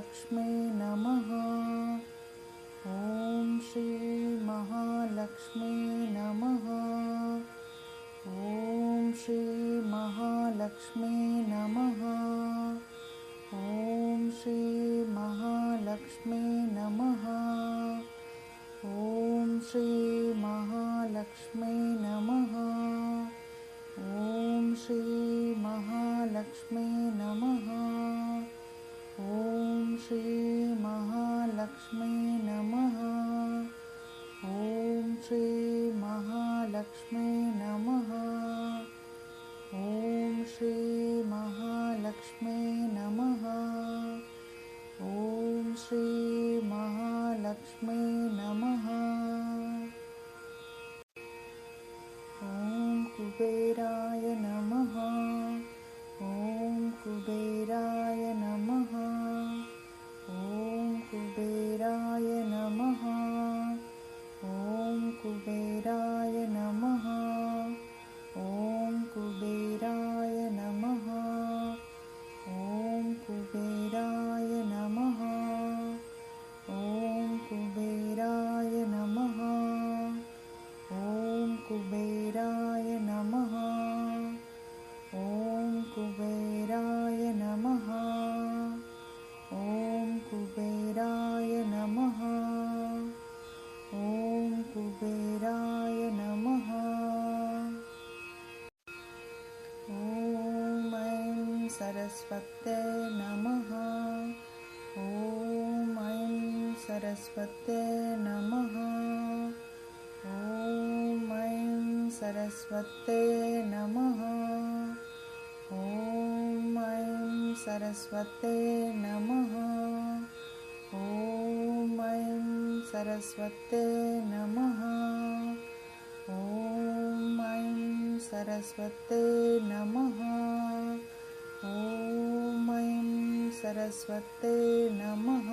महालक्ष्मी नमः। ॐ श्री महालक्ष्मी नमः। ॐ श्री महालक्ष्मी नमः। ॐ श्री महालक्ष्मी नमः। ॐ श्री महालक्ष्मी नमः। ॐ श्री महालक्ष्मी नमः। ॐ श्री महालक्ष्मी नमः। ॐ श्री महालक्ष्मी नमः। ॐ श्री महालक्ष्मी नमः। ॐ श्री महालक्ष्मी नमः। ॐ कुबेराय नमः। ॐ कुबेराय नमः। ॐ कुबेराय नमः। ॐ कुबेराय नमः। ॐ कुबेराय नमः। ॐ कुबेराय नमः। ॐ कुबेराय नमः। ॐ कुबेराय नमः। ॐ कुबेराय नमः। ॐ कुबेराय नमः। ॐ कुबेराय नमः। ॐ ऐं सरस्वत्यै नमः। ॐ ऐं सरस्वत्यै नमः। ॐ ऐं सरस्वत्यै नमः। ॐ ऐं सरस्वत्यै नमः। ॐ ऐं सरस्वत्यै नमः। ॐ ऐं सरस्वत्यै नमः। ॐ ऐं सरस्वत्यै नमः।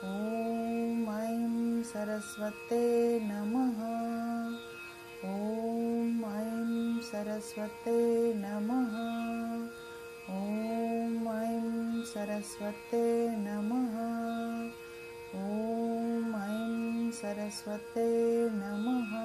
ॐ ऐं सरस्वत्यै नमः। ॐ ऐं सरस्वत्यै नमः। ॐ ऐं सरस्वत्यै नमः। ॐ ऐं सरस्वत्यै नमः।